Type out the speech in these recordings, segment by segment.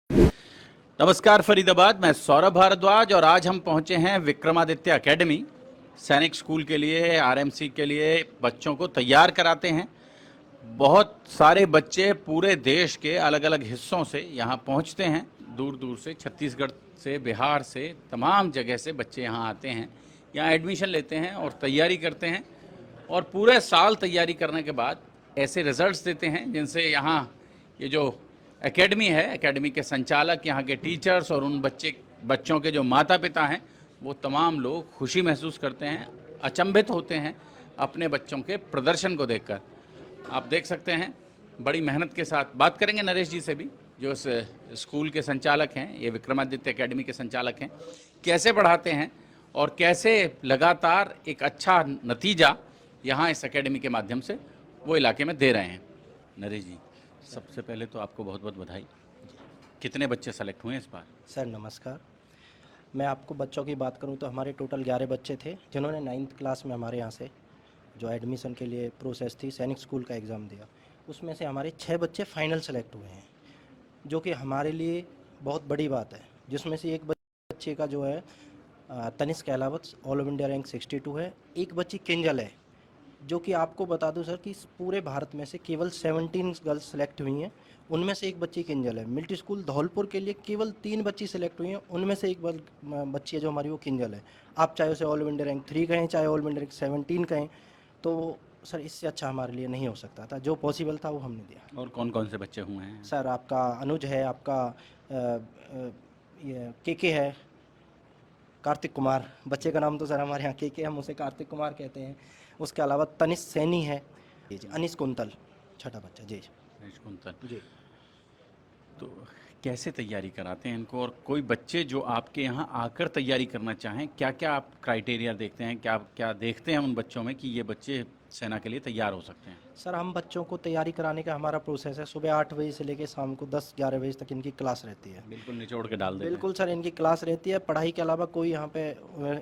नमस्कार फरीदाबाद, मैं सौरभ भारद्वाज और आज हम पहुंचे हैं विक्रमादित्य एकेडमी। सैनिक स्कूल के लिए, आरएमसी के लिए बच्चों को तैयार कराते हैं। बहुत सारे बच्चे पूरे देश के अलग अलग हिस्सों से यहाँ पहुँचते हैं। दूर दूर से, छत्तीसगढ़ से, बिहार से, तमाम जगह से बच्चे यहाँ आते हैं, यहाँ एडमिशन लेते हैं और तैयारी करते हैं। और पूरे साल तैयारी करने के बाद ऐसे रिजल्ट्स देते हैं जिनसे यहाँ ये जो एकेडमी है, एकेडमी के संचालक, यहाँ के टीचर्स और उन बच्चों के जो माता पिता हैं, वो तमाम लोग खुशी महसूस करते हैं, अचंभित होते हैं अपने बच्चों के प्रदर्शन को देखकर। आप देख सकते हैं बड़ी मेहनत के साथ। बात करेंगे नरेश जी से भी, जो इस स्कूल के संचालक हैं, ये विक्रमादित्य एकेडमी के संचालक हैं, कैसे पढ़ाते हैं और कैसे लगातार एक अच्छा नतीजा यहाँ इस एकेडमी के माध्यम से वो इलाके में दे रहे हैं। नरेश जी, सबसे पहले तो आपको बहुत बहुत बधाई। कितने बच्चे सेलेक्ट हुए इस बार? सर नमस्कार। मैं आपको बच्चों की बात करूं तो हमारे टोटल 11 बच्चे थे जिन्होंने 9th क्लास में हमारे यहाँ से जो एडमिशन के लिए प्रोसेस थी सैनिक स्कूल का एग्ज़ाम दिया। उसमें से हमारे 6 बच्चे फाइनल सेलेक्ट हुए हैं, जो कि हमारे लिए बहुत बड़ी बात है। जिसमें से एक बच्चे का जो है Tanishk Ahlawat all India rank 62 है। एक बच्ची किंजल है, जो कि आपको बता दूं सर कि इस पूरे भारत में से केवल 17 गर्ल्स सेलेक्ट हुई हैं, उनमें से एक बच्ची किंजल है। मिलिट्री स्कूल धौलपुर के लिए केवल 3 बच्ची सेलेक्ट हुई हैं, उनमें से एक बच्ची है जो हमारी वो किंजल है। आप चाहे उसे ऑल इंडिया रैंक 3 कहें, चाहे ऑल इंडिया रैंक 17 कहें, तो सर इससे अच्छा हमारे लिए नहीं हो सकता था। जो पॉसिबल था वो हमने दिया। और कौन कौन से बच्चे हुए हैं? सर आपका अनुज है, आपका ये के है, कार्तिक कुमार बच्चे का नाम तो सर हमारे यहाँ के हम उसे कार्तिक कुमार कहते हैं। उसके अलावा तनिष सैनी है जी, अनिश कुंतल छठा बच्चा जी। अनिश कुंतल जी। तो कैसे तैयारी कराते हैं इनको? और कोई बच्चे जो आपके यहाँ आकर तैयारी करना चाहें, क्या क्या आप क्राइटेरिया देखते हैं, क्या क्या देखते हैं उन बच्चों में कि ये बच्चे सेना के लिए तैयार हो सकते हैं? सर हम बच्चों को तैयारी कराने का हमारा प्रोसेस है, सुबह 8 बजे से लेकर शाम को 10-11 बजे तक इनकी क्लास रहती है। बिल्कुल निचोड़ के डाल देते हैं। बिल्कुल सर, इनकी क्लास रहती है। पढ़ाई के अलावा कोई यहाँ पे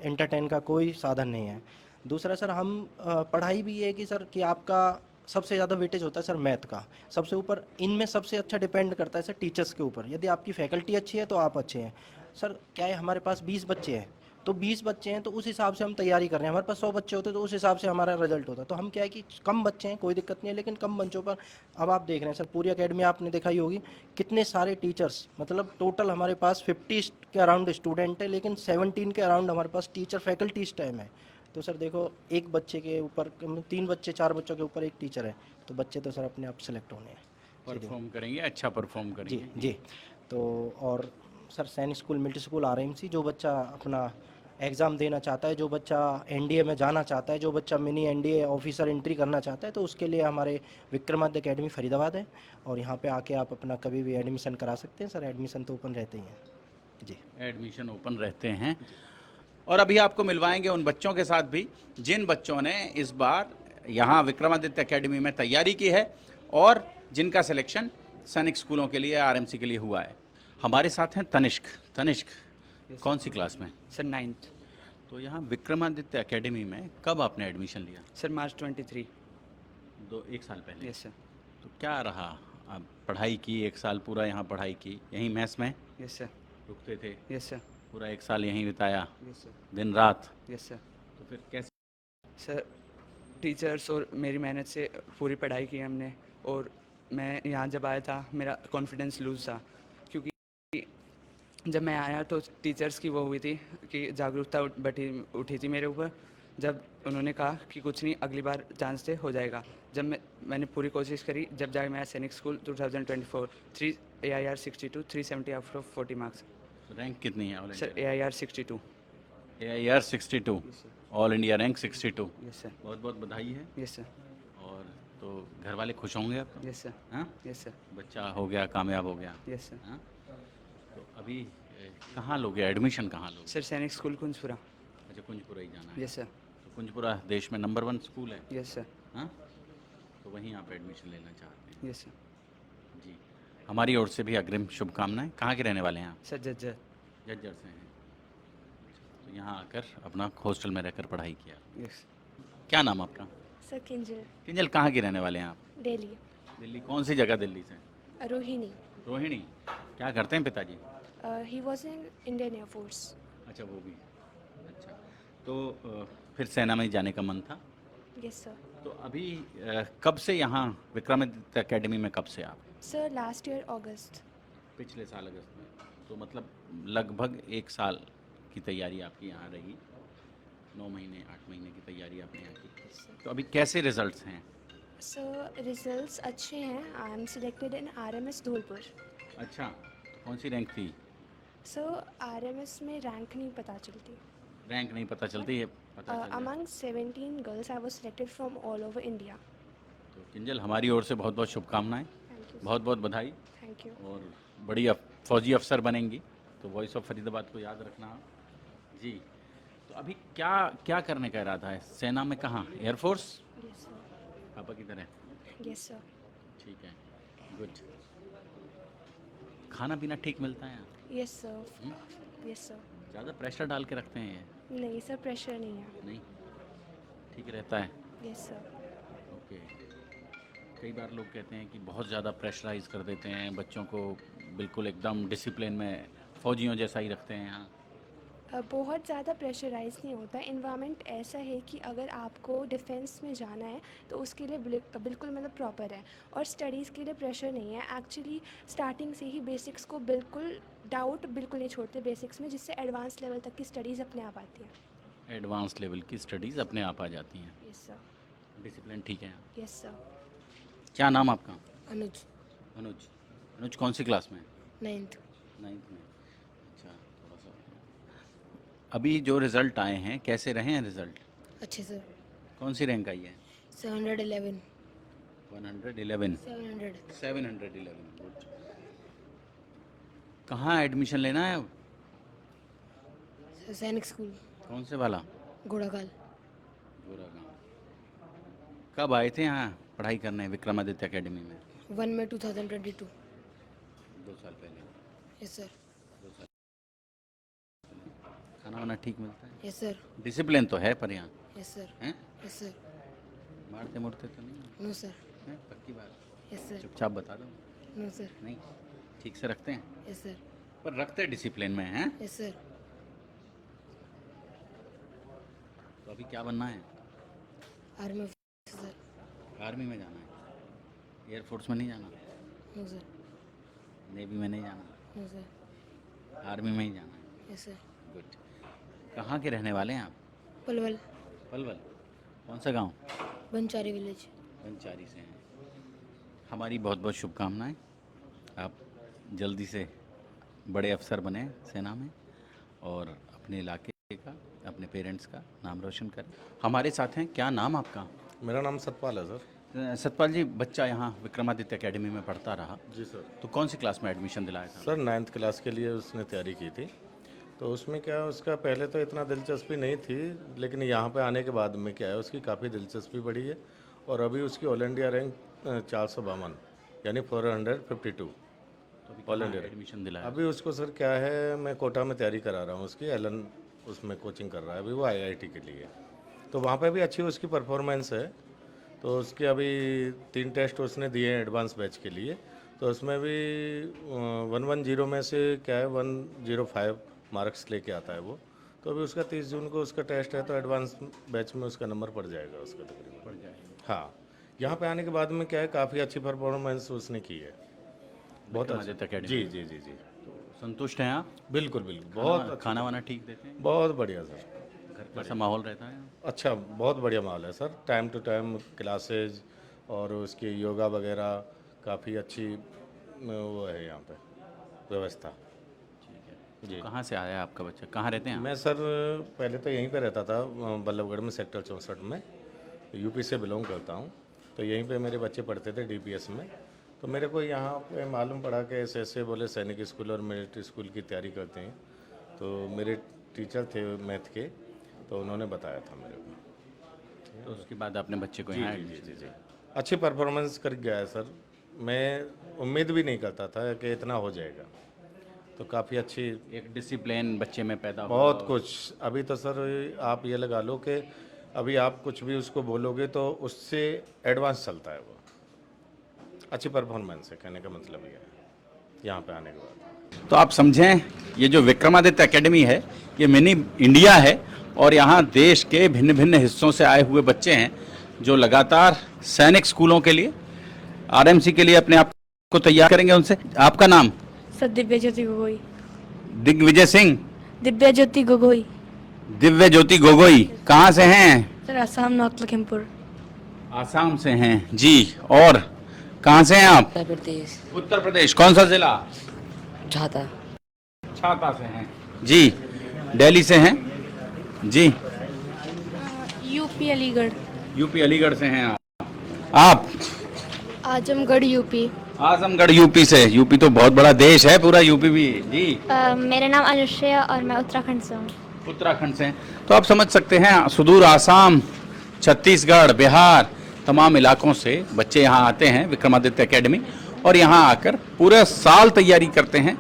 एंटरटेन का कोई साधन नहीं है। दूसरा सर हम पढ़ाई भी है कि सर कि आपका सबसे ज़्यादा वेटेज होता है सर मैथ का, सबसे ऊपर। इनमें सबसे अच्छा डिपेंड करता है सर टीचर्स के ऊपर। यदि आपकी फैकल्टी अच्छी है तो आप अच्छे हैं। सर क्या है, हमारे पास 20 बच्चे हैं, तो 20 बच्चे हैं तो उस हिसाब से हम तैयारी कर रहे हैं। हमारे पास 100 बच्चे होते तो उस हिसाब से हमारा रिजल्ट होता। तो हम क्या है कि कम बच्चे हैं कोई दिक्कत नहीं है, लेकिन कम बच्चों पर अब आप देख रहे हैं सर पूरी एकेडमी आपने देखा ही होगी कितने सारे टीचर्स, मतलब टोटल हमारे पास 50 के अराउंड स्टूडेंट है, लेकिन 17 के अराउंड हमारे पास टीचर फैकल्टी इस टाइम है। तो सर देखो, एक बच्चे के ऊपर 3 बच्चे 4 बच्चों के ऊपर एक टीचर है, तो बच्चे तो सर अपने आप सेलेक्ट होने हैं। परफॉर्म करेंगे, अच्छा परफॉर्म करेंगे जी जी। तो और सर सैनिक स्कूल, मिलिट्री स्कूल, आरएमसी, जो बच्चा अपना एग्ज़ाम देना चाहता है, जो बच्चा एनडीए में जाना चाहता है, जो बच्चा मिनी एनडीए ऑफिसर एंट्री करना चाहता है, तो उसके लिए हमारे विक्रमादित्य एकेडमी फरीदाबाद है, और यहाँ पे आके आप अपना कभी भी एडमिशन करा सकते हैं। सर एडमिशन तो ओपन रहते ही हैं जी। एडमिशन ओपन रहते हैं। और अभी आपको मिलवाएंगे उन बच्चों के साथ भी जिन बच्चों ने इस बार यहाँ विक्रमादित्य एकेडमी में तैयारी की है और जिनका सिलेक्शन सैनिक स्कूलों के लिए, आरएमसी के लिए हुआ है। हमारे साथ हैं तनिष्क। तनिष्क कौन सी क्लास में? Sir 9th। तो यहाँ विक्रमादित्य एकेडमी में कब आपने एडमिशन लिया? Sir March 23। एक साल पहले। Yes sir. तो क्या रहा, आप पढ़ाई की, एक साल पूरा यहाँ पढ़ाई की, यहीं मैस में यस सर। रुकते थे? Yes sir. पूरा एक साल यहीं बिताया, यस सर। दिन रात? Yes sir. तो फिर कैसे? सर टीचर्स और मेरी मेहनत से पूरी पढ़ाई की हमने, और मैं यहाँ जब आया था मेरा कॉन्फिडेंस लूज़ था, क्योंकि जब मैं आया तो टीचर्स की वो हुई थी कि जागरूकता उठी थी मेरे ऊपर, जब उन्होंने कहा कि कुछ नहीं, अगली बार चांस से हो जाएगा। जब मैंने पूरी कोशिश करी, जब जाके मैं सैनिक school 2024 3 AIR 62 370 out of 40 marks. Rank कितनी है? Sir AIR 62। AIR 62, all India rank 62। Yes sir. बहुत बहुत बधाई है। Yes sir. और तो घर वाले खुश होंगे आप? Yes sir. हाँ, यस सर। बच्चा हो गया, कामयाब हो गया। Yes sir. हाँ, तो अभी कहाँ लोगे एडमिशन, कहाँ लोगे? सर सैनिक स्कूल कुंजपुरा। अच्छा, कुंजपुरा ही जाना है। Yes sir. तो कुंजपुरा देश में नंबर 1 स्कूल है। Yes sir. हाँ, तो वहीं आप एडमिशन लेना चाहते हैं? Yes sir. जी, हमारी ओर से भी अग्रिम शुभकामनाएं। कहाँ के रहने वाले हैं आप? सर जज्जर। जज्जर से हैं। तो यहाँ आकर अपना हॉस्टल में रहकर पढ़ाई किया। यस। क्या नाम आपका? सर किंजल। किंजल, कहाँ के रहने वाले हैं आप? दिल्ली। दिल्ली कौन सी जगह दिल्ली से? रोहिणी। रोहिणी। क्या करते हैं पिताजी? He was in Indian Air Force. अच्छा, वो भी। अच्छा, तो फिर सेना में जाने का मन था। Yes, sir. तो अभी कब से यहाँ विक्रमादित्य एकेडमी में कब से आप? Sir, last year August. पिछले साल अगस्त में। तो मतलब लगभग 1 साल की तैयारी आपकी यहाँ रही। 9 महीने 8 महीने की तैयारी आपने यहाँ की। Yes, sir. तो अभी कैसे रिजल्ट्स हैं? So results अच्छे हैं. I am selected in RMS Dholpur. अच्छा, तो कौन सी रैंक थी? So RMS में रैंक नहीं पता चलती. रैंक नहीं पता चलती है, पता चल जाए। Among 17 girls, I was selected from all over India. तो किंजल, हमारी ओर से बहुत बहुत शुभकामनाएं, Thank you. बहुत बहुत बधाई। Thank you. और बड़ी फौजी अफसर बनेंगी, तो वॉइस ऑफ फरीदाबाद को याद रखना आप। जी, तो अभी क्या क्या करने का इरादा है? सेना में कहाँ? एयरफोर्स? Yes, sir. पापा की तरह? Yes, sir. ठीक है, गुड। खाना पीना ठीक मिलता है यहाँ? Yes, sir. Yes, sir. ज़्यादा प्रेशर डाल के रखते हैं ये? नहीं सर, प्रेशर नहीं है. नहीं, ठीक रहता है। Yes, sir. ओके। कई बार लोग कहते हैं कि बहुत ज़्यादा प्रेशराइज कर देते हैं बच्चों को, बिल्कुल एकदम डिसिप्लिन में फौजियों जैसा ही रखते हैं यहाँ। बहुत ज़्यादा प्रेशराइज नहीं होता है. इन्वायरमेंट ऐसा है कि अगर आपको डिफेंस में जाना है तो उसके लिए बिल्कुल मतलब प्रॉपर है. और स्टडीज़ के लिए प्रेशर नहीं है. एक्चुअली स्टार्टिंग से ही बेसिक्स को बिल्कुल डाउट बिल्कुल नहीं छोड़ते बेसिक्स में, जिससे एडवांस लेवल तक की स्टडीज़ अपने आप आती हैं. एडवांस लेवल की स्टडीज़ अपने आप आ जाती हैं। Yes sir. डिसिप्लिन ठीक है यहाँ। Yes sir. क्या नाम आपका? अनुज. अनुज। अनुज कौन सी क्लास में? 9th. 9th में। अच्छा, थोड़ा सा। अभी जो रिज़ल्ट आए हैं, कैसे रहे हैं रिज़ल्ट? अच्छे सर. कौन सी रैंक आई है? 711. 111। 700. 711, गुड। कहाँ एडमिशन लेना है अब? सैनिक स्कूल कौन से वाला? घोड़ाखाल. गोरागांव। कब आए थे यहाँ पढ़ाई करने विक्रमादित्य एकेडमी में? 1 में 2022. 2 साल पहले। Yes sir. 2 साल। खाना वाना ठीक मिलता है? Yes sir. डिसिप्लिन तो है पर यहाँ? Yes sir. हैं? Yes sir. मारते मुड़ते तो नहीं नो सर. हैं? पक्की बात? Yes sir. चुपचाप बता दो। No sir. नहीं, ठीक से रखते हैं यस सर. पर रखते डिसिप्लिन में हैं। Yes sir. तो अभी क्या बनना है? Army officer. आर्मी में जाना है? एयरफोर्स में नहीं जाना? No sir. नेवी में नहीं जाना? No sir. आर्मी में ही जाना है। Yes sir. गुड। कहाँ के रहने वाले हैं आप? पलवल. पलवल। कौन सा गांव? बनचारी विलेज. पंचारी से हैं। हमारी बहुत बहुत शुभकामनाएं। आप जल्दी से बड़े अफसर बने सेना में और अपने इलाके का, अपने पेरेंट्स का नाम रोशन करें। हमारे साथ हैं, क्या नाम आपका? मेरा नाम सतपाल है सर। सतपाल जी, बच्चा यहाँ विक्रमादित्य एकेडमी में पढ़ता रहा, जी सर। तो कौन सी क्लास में एडमिशन दिलाया था? सर 9th क्लास के लिए उसने तैयारी की थी, तो उसमें क्या है, उसका पहले तो इतना दिलचस्पी नहीं थी, लेकिन यहाँ पे आने के बाद में क्या है, उसकी काफ़ी दिलचस्पी बढ़ी है और अभी उसकी ऑल इंडिया रैंक 452 यानी 452 ऑल इंडिया एडमिशन दिलाया? अभी उसको सर क्या है, मैं कोटा में तैयारी करा रहा हूँ उसकी, एलन उसमें कोचिंग कर रहा है अभी वो IIT के लिए, तो वहाँ पे भी अच्छी उसकी परफॉर्मेंस है। तो उसके अभी 3 टेस्ट उसने दिए हैं एडवांस बैच के लिए, तो उसमें भी 110 में से क्या है 105 मार्क्स लेके आता है वो। तो अभी उसका 30 जून को उसका टेस्ट है, तो एडवांस बैच में उसका नंबर पड़ जाएगा उसका तकरीबन। पड़ जाएगा। हाँ, यहाँ पे आने के बाद में क्या है, काफ़ी अच्छी परफॉर्मेंस उसने की है, बहुत विक्रमादित्य अच्छा। एकेडमी। जी जी जी जी, संतुष्ट हैं आप? बिल्कुल बिल्कुल, बहुत खाना वाना ठीक देते हैं? बहुत बढ़िया सर, घर कैसा माहौल रहता है? अच्छा बहुत बढ़िया माहौल है sir. Time to time classes और उसकी योगा वगैरह काफ़ी अच्छी वो है यहाँ पे व्यवस्था। ठीक है। जी। तो कहाँ से आया आपका बच्चा, कहाँ रहते हैं आप? मैं सर पहले तो यहीं पे रहता था, बल्लभगढ़ में सेक्टर 64 में, यूपी से बिलोंग करता हूँ, तो यहीं पे मेरे बच्चे पढ़ते थे DPS में। तो मेरे को यहाँ पे मालूम पड़ा कि ऐसे बोले सैनिक स्कूल और मिलिट्री स्कूल की तैयारी करते हैं, तो मेरे टीचर थे मैथ के, तो उन्होंने बताया था मेरे को। तो उसके बाद अपने बच्चे को जी यहाँ जी जी एडमिशन जी जी, अच्छी परफॉर्मेंस कर गया है सर। मैं उम्मीद भी नहीं करता था कि इतना हो जाएगा, तो काफ़ी अच्छी, एक डिसिप्लिन बच्चे में पैदा हुआ। बहुत कुछ। अभी तो सर आप ये लगा लो कि अभी आप कुछ भी उसको बोलोगे तो उससे एडवांस चलता है वो। अच्छी परफॉर्मेंस है, कहने का मतलब ये है। यहाँ पे आने के बाद। तो आप समझें, ये जो विक्रमादित्य एकेडमी है ये मिनी इंडिया है और यहाँ देश के भिन्न भिन्न हिस्सों से आए हुए बच्चे हैं जो लगातार सैनिक स्कूलों के लिए, आरएमसी के लिए अपने आप को तैयार करेंगे। उनसे आपका नाम? सर दिव्य ज्योति गोगोई। दिग्विजय सिंह। दिव्य ज्योति गोगोई। दिव्य ज्योति गोगोई कहाँ से हैं? Sir Assam north Lakhimpur. आसाम से हैं जी। और कहाँ से हैं आप? उत्तर प्रदेश। उत्तर प्रदेश। कौन सा जिला? झाता। छाता से हैं जी। दिल्ली से हैं जी। यूपी अलीगढ़। यूपी अलीगढ़ से हैं आप? आजमगढ़ यूपी। आजमगढ़ यूपी से। यूपी तो बहुत बड़ा देश है, पूरा यूपी भी जी। मेरा नाम अनुश्रेया और मैं उत्तराखंड से हूँ। उत्तराखंड से हैं। तो आप समझ सकते हैं सुदूर आसाम, छत्तीसगढ़, बिहार, तमाम इलाकों से बच्चे यहाँ आते हैं विक्रमादित्य एकेडमी और यहाँ आकर पूरा साल तैयारी करते हैं।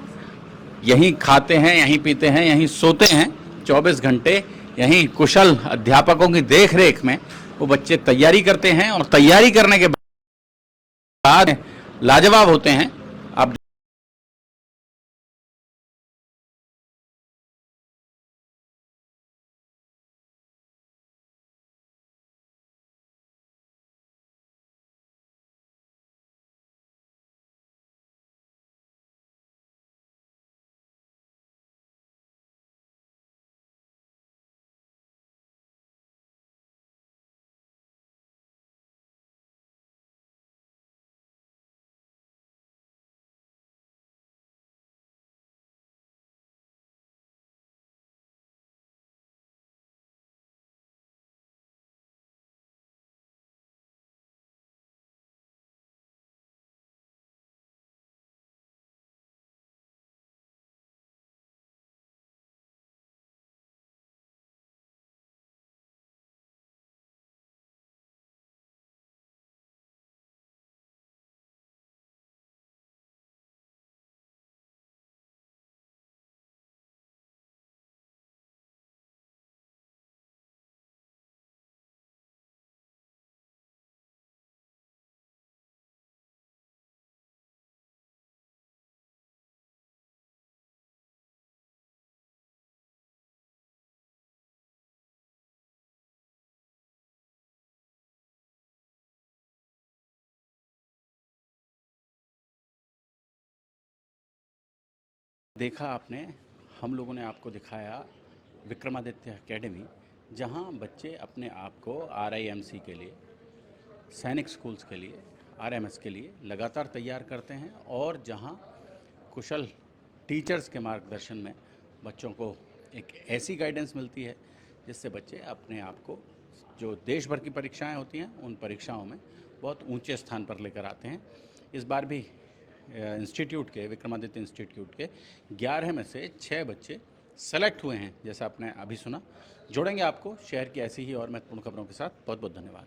यहीं खाते हैं, यहीं पीते हैं, यहीं सोते हैं। 24 घंटे यहीं कुशल अध्यापकों की देखरेख में वो बच्चे तैयारी करते हैं और तैयारी करने के बाद लाजवाब होते हैं। आप देखा आपने, हम लोगों ने आपको दिखाया विक्रमादित्य एकेडमी, जहां बच्चे अपने आप को आरआईएमसी के लिए, सैनिक स्कूल्स के लिए, आरएमएस के लिए लगातार तैयार करते हैं और जहां कुशल टीचर्स के मार्गदर्शन में बच्चों को एक ऐसी गाइडेंस मिलती है जिससे बच्चे अपने आप को, जो देश भर की परीक्षाएं होती हैं उन परीक्षाओं में बहुत ऊंचे स्थान पर लेकर आते हैं। इस बार भी इंस्टीट्यूट के, विक्रमादित्य इंस्टीट्यूट के 11 में से 6 बच्चे सेलेक्ट हुए हैं, जैसा आपने अभी सुना। जोड़ेंगे आपको शहर की ऐसी ही और महत्वपूर्ण खबरों के साथ। बहुत बहुत धन्यवाद।